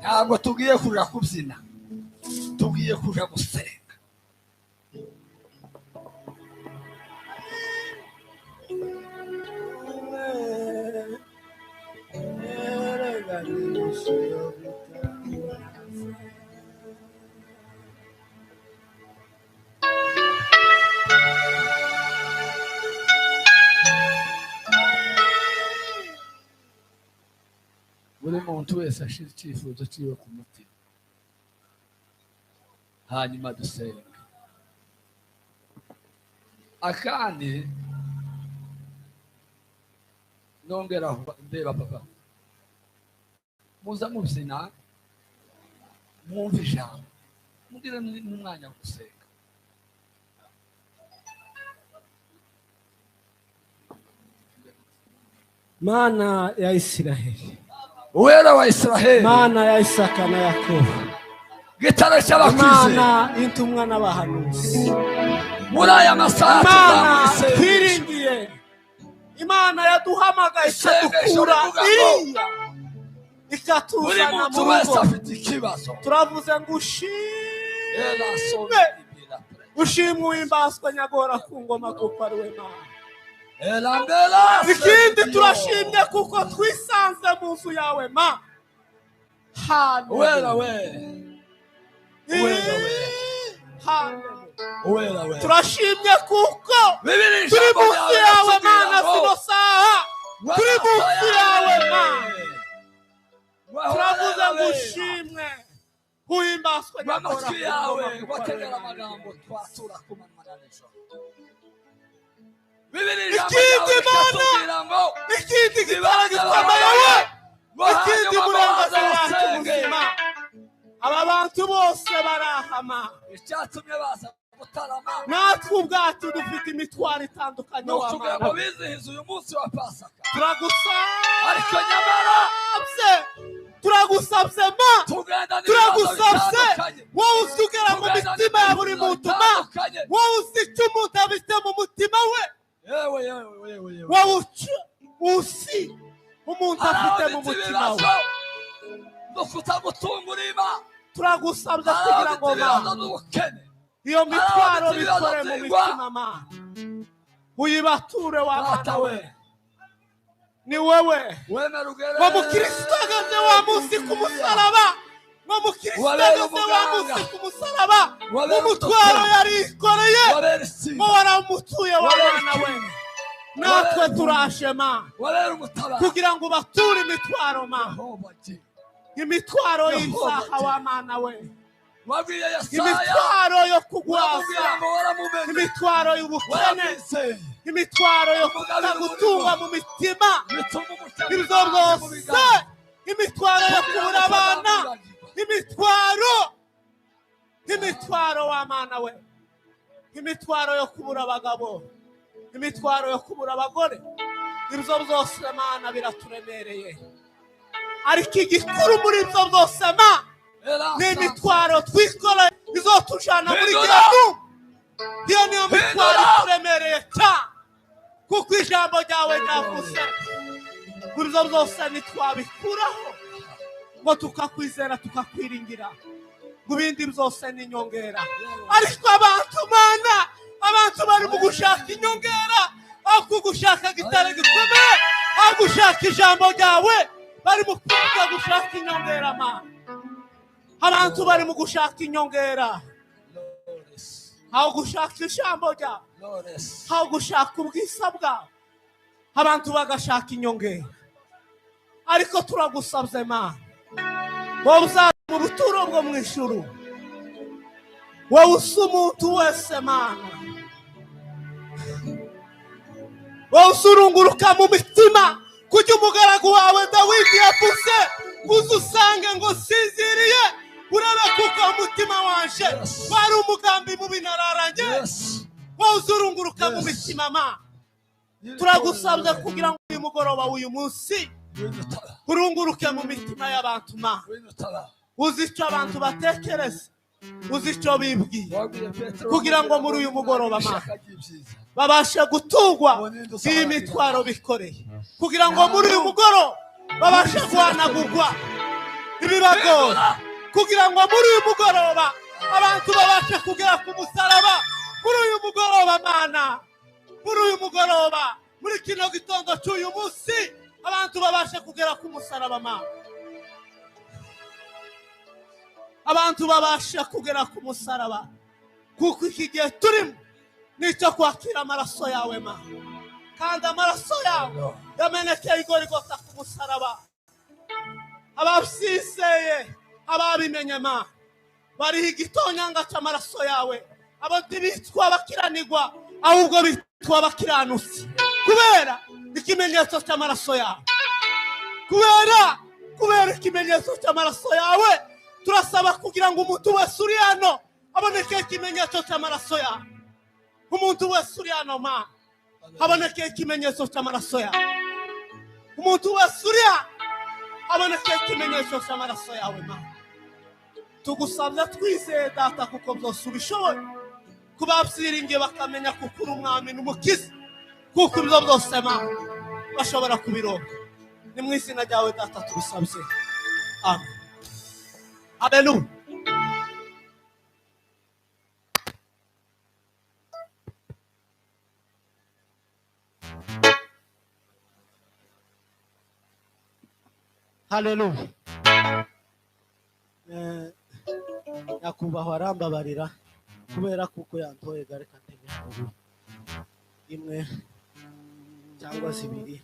ntabwo tugiye kuja kubyina, tugiye kuja gusenga. Buri muntu wese ashira icyifuzo cyiwe ku mutima, hanyuma dusenga. Akandi nongera ndeba papa, muza mubyina mwumva ijambo, mugire n'umwanya wo gusenga. Mana ya Israheli, Uwera wa Israheli, Mana ya Isaka na Yakobo, gitare cy'abakize, Mana intumwa n'abahanuzi, muri aya masaha Mana tuzamusenga. twiringiye, Imana yaduhamagaye ikadukura iriya Buri ikatuzana mu muntu wese rugo. afite ikibazo. Turavuze ngo ushimwe, ushimwe uhimbazwa nyagora ku ngoma kuko ari we Mana. Ikindi turashimye kuko twisanze mu nzu yawe Ma. Uwera we, uwera we, uwera we. Turashimye kuko Bibiri turi ijambo munsi ryawe yawe ritubwira Mana ngo, zino saha, turi munsi yawe Mana. Turavuze ngo ushimwe uhimbazwa nyagora amatwi ku yawe ngoma kuko ari we wategera Mana. amagambo twatura ku manywa na nijoro. Bibiri Ikindi ijambo ryawe Mana, ritubwira ngo, ikindi gitara gikomeye we, ikindi murengazo wacu muzima. Aba bantu bose barahama, icyatumye baza gutarama natwe ubwacu dufite imitwaro itandukanye ni ukugira ngo w'Imana. bizihize uyu munsi wa Pasaka. Ariko Turagusabye, nyamara turagusabye Ma, tugenda n'ibibazo turagusabye bitandukanye, wowe uzi ugera mu tugenda mitima ya buri n'ibibazo muntu Ma, bitandukanye. wowe uzi icyo umuntu abifite mu mutima we, Yewe yewe yewe yewe. wowe uzi umuntu afite mu mutima we. no kutagutungurima, Turagusabye kugira ngo Ma, n'ubukene, iyo mitwaro bitore mu mitima Ma, uyibature wa Mana we. Ni wewe wemera ugere wa mukristo agaze wa munsi ku musaraba, wa mukristo agaze wa munsi ku musaraba, umutwaro yarikoreye wabera isimba, ngo waramutuye wa Mana we. Natwe turashe Ma, wabera umutabara, kugira ngo ubature imitwaro Ma, Yehova Jire. imitwaro y'isaha wa Mana we, wabwiye Yesaya, imitwaro yo wamubwira kugwaza, ngo waramumenye, imitwaro y'ubukene, waramwizeye, imitwaro yo kutagutunga mu mitima, bituma umutima ibyo byose, imitwaro yo kubura abana, imitwaro wa Mana we, imitwaro yo kubura abagabo, imitwaro yo kubura abagore, ibyo byose Mana biraturemereye. Ariko igikuru muri ibyo byose Ma, ni imitwaro twikoreye izotujana muri Gihanu. Iyo niyo mitwaro ituremereye cyane, kuko ijambo ryawe ryavuze kuri ibyo byose ntitwabikuraho ngo tukakwizera tukakwiringira, ngo ibindi byose ni inyongera. Ariko abantu Mana, abantu bari mu gushaka inyongera aho kugushaka gitare gikomeye, aho gushaka ijambo ryawe bari mu kwiga gushaka inyongera Ma. Abantu bari mu gushaka inyongera aho gushaka ijambo ryawe, aho gushaka ubwisa bwawe, abantu bagashaka inyongera. Ariko turagusabye Ma, wowe uzaza mu buturo bwo mu ijuru, wowe usa umuntu wese Mana, wowe usurunguruka mu mitima, kujya umugaragu wawe Dawidi yavuze, uza usange ngo sinziriye, urebe kuko umutima wanje wari umugambi mubi nararanye. Wowe uzurunguruka mu mitima Ma, turagusabye kugira ngo uyu mugoroba w'uyu munsi urunguruke mu mitima y'abantu Ma, uzi icyo abantu batekereza, uzi icyo bibwira, kugira ngo muri uyu mugoroba Ma babashe gutungwa iyi mitwaro bikoreye, kugira ngo muri uyu mugoroba babashe guhanagurwa ibibagora kugira ngo muri uyu mugoroba abantu babashe kugera ku musaraba muri uyu mugoroba mana muri uyu mugoroba muri kino gitondo cy'uyu munsi abantu babashe kugera ku musaraba mana abantu babashe kugera ku musaraba kuko iki gihe turimo nicyo kwakira amaraso yawe mana kandi amaraso yawe yamenekeye igorigota ku musaraba ababyizeye ababimenye mana bariho igitonyanga cy'amaraso yawe abo ntibitwa abakiranirwa ahubwo bitwa abakiranutsi kubera ikimenyetso cy'amaraso yawe kubera ikimenyetso cy'amaraso yawe turasaba kugira ngo umuntu wese uri hano aboneke ikimenyetso cy'amaraso yawe umuntu wese uri hano mana aboneke ikimenyetso cy'amaraso yawe umuntu wese uri hano aboneke ikimenyetso cy'amaraso yawe mana tugusabye twizeye data kuko byose ubishoboye kuba byiringiye bakamenya kuko uri umwami n'umukiza kuko ibyo byose mana bashobora kubironka ni mu izina ryawe data tubisabye amen haleluya haleluya nyakubahwa arambabarira kubera kuko yantoye gareka ntegeko imwe cyangwa zibiri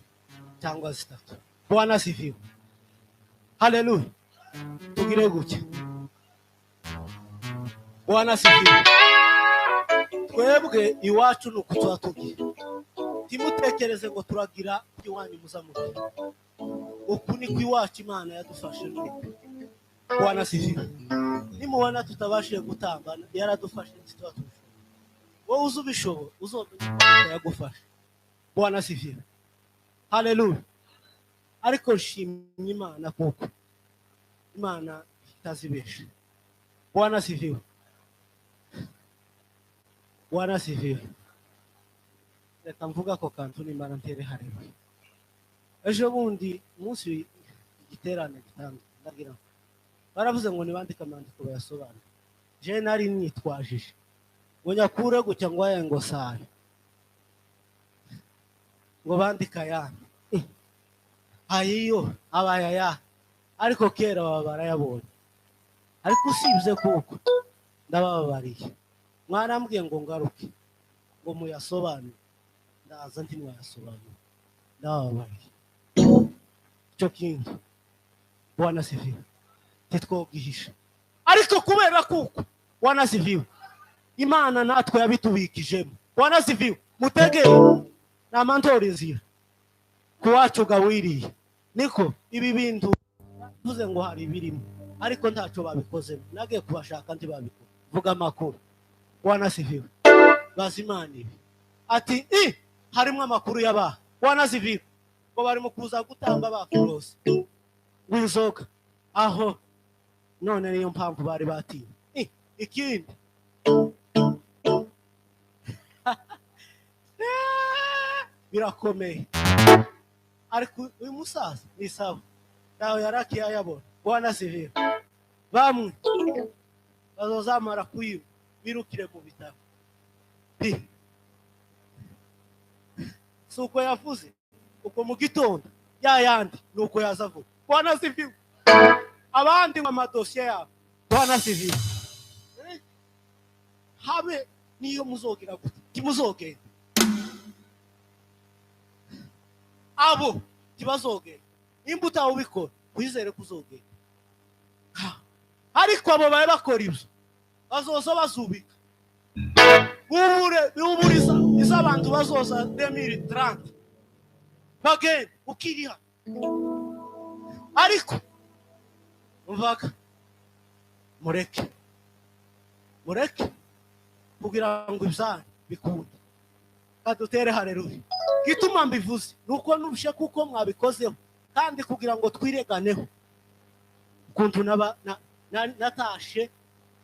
cyangwa zitatu Bwana asifiwe haleluya tugire gutya Bwana asifiwe twebwe iwacu nuko twatugiye timutekereze ngo turagira iwanyu muzamuke uku ni kwiwacu Imana yadufashe Bwana asifiwe nimubona tutabashije gutambana yaradufashe twatuje wowe uzubishobo uzomenya yagufashe Bwana asifiwe haleluya ariko shimye Imana kuko Imana itazibesha Bwana asifiwe Bwana asifiwe reka mvuga ko kantu n'Imana ntere haleluya ejo bundi umunsi igiterane ndagira baravuze ngo nibandike amandiko bayasobanura je nari nitwajije ngo nyakure gutya ngo aye ngo sare ngo bandika yana ayiyo abaya ariko kera babara yabonye ariko usibye kuko ndababariye mwarambwiye ngo ngaruke ngo muyasobanure ndaza ndi mwayasobanura ndababariye cyo kintu Bwana asifiwe titwogihisha ariko kubera kuko Bwana asifiwe Imana natwe yabitubikijemo Bwana asifiwe mutegeye namantora inzira kuwacu gawiriye niko ibi bintu vuze ngo hari birimo ariko ntacyo babikozemo nagiye kubashaka ndi babikora vuga amakuru Bwana asifiwe bazimana ibi ati harimo amakuru y'aba Bwana asifiwe ngo bari mu kuza gutamba bakurose winzoka aho none niyo mpamvu bari batinya ikindi birakomeye ariko uyu musaza ni sawa nawe yarakiye ayabona Bwana asifiwe bamwe bazozamara kuyiba birukire mu bitaro suko yavuze uko mu gitondo yayandi nuko yazavuga Bwana asifiwe abandi mu madosiye yabo Bwana asifiwe habe niyo muzogira gute kimuzogenda abo kibazogenda imbuta ubikora kwizere kuzogenda ariko abo baye bakora ibyo bazoza bazubika uburiza izabantu bazoza 2030 bagenda ukiriha ariko umvaga mureke kugira ngo ibyana bikunde kadutere haleluya gituma mbivuze nuko nubushe kuko mwabikozeho kandi kugira ngo twireganeho kuntu natashe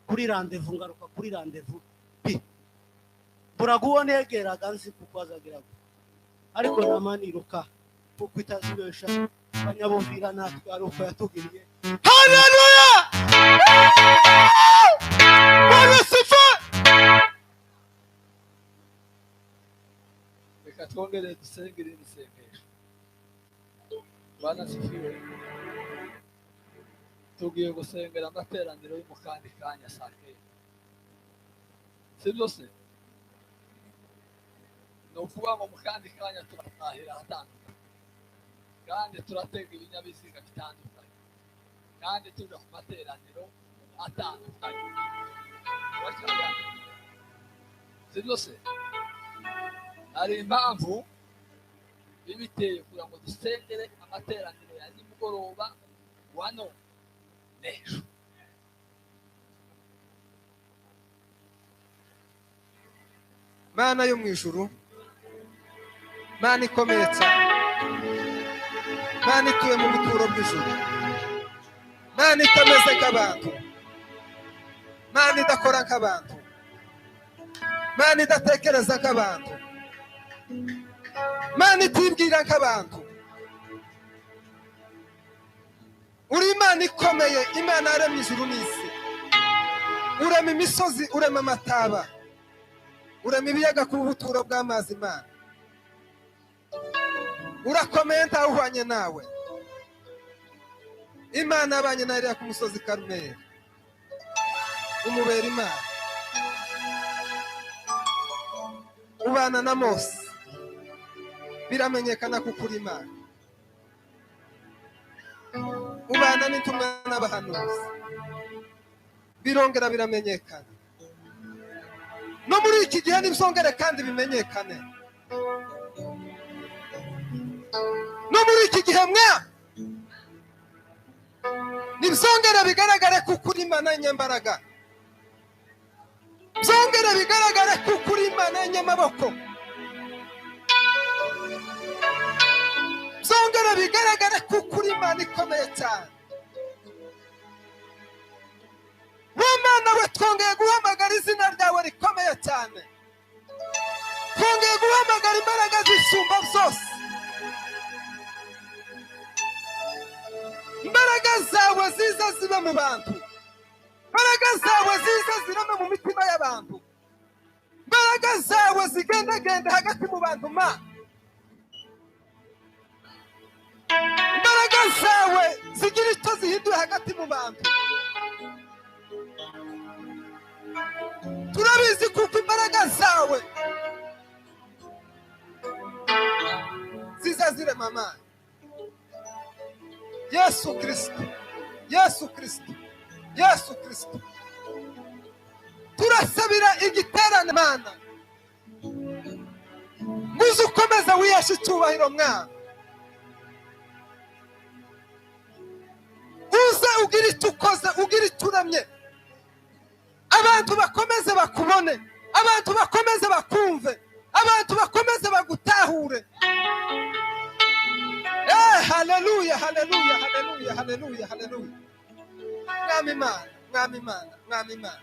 kuri rendezvous ngaruka kuri rendezvous buraguone yegeraga nzi kuko azagira ariko namaniruka kuko itazibesha abanyabumvira natwe ari uko yatugiriye Haleluya! Bwana sifa! Reka twongere dusengere isengesho. Bwana sifiwe. Tugiye gusengera amateraniro yo mu kandi kanya saa kenda. Sibyo se? No kuba mu kandi kanya turatahira hatandukanye. Kandi turatega ibinyabiziga bitandukanye. Kandi tuja ku materaniro atandukanye. Sibyo se? Hari impamvu ibiteye kugira ngo dusengere amateraniro ya nimugoroba wa none n'ejo. Mana yo mu ijuru, Mana ikomeye cyane, Mana ituye mu bituro by'ijuru, Mana itameze nk'abantu, Mana idakora nk'abantu, Mana idatekereza nk'abantu, Mana itibwira nk'abantu. Uri Imana ikomeye, Imana yaremye ijuru n'isi, urema imisozi, urema amataba, urema ibiyaga ku buturo bw'amazi. Imana urakomeye, ntawuhwanye nawe. Imana yabanye na Eliya ku musozi Karumeli, umubera Imana. Ubana na Mose, biramenyekana kuko uri Imana. Ubana n'intumwa n'abahanuzi, birongera biramenyekana. No muri iki gihe nibizongere kandi bimenyekane. No muri iki gihe nibizongere bigaragare kuko uri Imana y'inyembaraga, byongere bigaragare kuko uri Imana y'inyamaboko, byongere bigaragare kuko uri Imana ikomeye cyane. Mana we, twongeye guhamagara izina ryawe rikomeye cyane, twongeye guhamagara imbaraga zisumba byose, imbaraga zawe ziza zibe mu bantu, imbaraga zawe ziza zirame mu mitima y'abantu, imbaraga zawe zigendagende hagati mu bantu. Imbaraga zawe zigira icyo zihinduye hagati mu bantu. Turabizi kuko imbaraga zawe ziza zirema Mana. Yesu Kristo, Yesu Kristo, Yesu Kristo, turasabira igiterane Mana, nguze ukomeza wiyeshe icyubahiro Mwana, uze ugira icyo ukoze, ugira icyo uramye, abantu bakomeze bakubone, abantu bakomeze bakumve, abantu bakomeze bagutahure. Haleluya, haleluya, haleluya, haleluya, haleluya. Mwami Imana, Mwami Imana, Mwami Imana,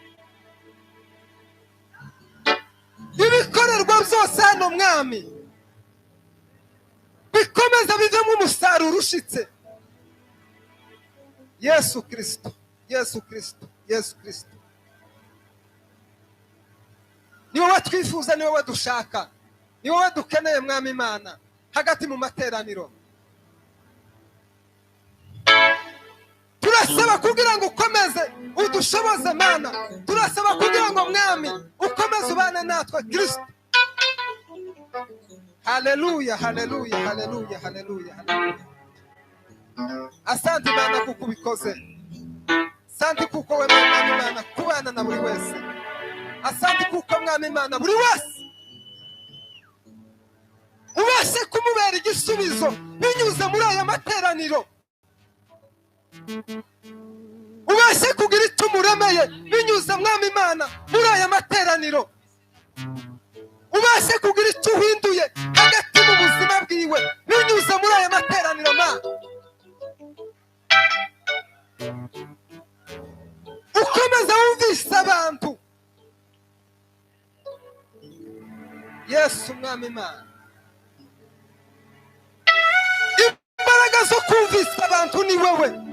ibikorerwa byose hano Mwami bikomeza bivemo umusaruro ushitse. Yesu Kristo, Yesu Kristo, Yesu Kristo, ni wowe twifuza, ni wowe dushaka, ni wowe dukeneye Mwami Imana hagati mu materaniro. Turasaba kugira ngo ukomeze udushoboze Mana, turasaba kugira ngo Mwami ukomeze ubane natwe Kristo. Haleluya, haleluya, haleluya, haleluya, haleluya. Asante Mana kuko ubikoze, asante kuko we Mwami Imana kubana na buri wese, asante kuko Mwami Imana buri wese ubashe kumubera igisubizo binyuze muri aya materaniro, ubashe kugira icyo umuremeye binyuze Mwami Imana muri aya materaniro, ubashe kugira icyo uhinduye hagati mu buzima bwiwe binyuze muri aya materaniro Mana. Ukomeza wumvise abantu. Yesu Mwami Imana, imbaraga zo kumvise abantu ni wewe.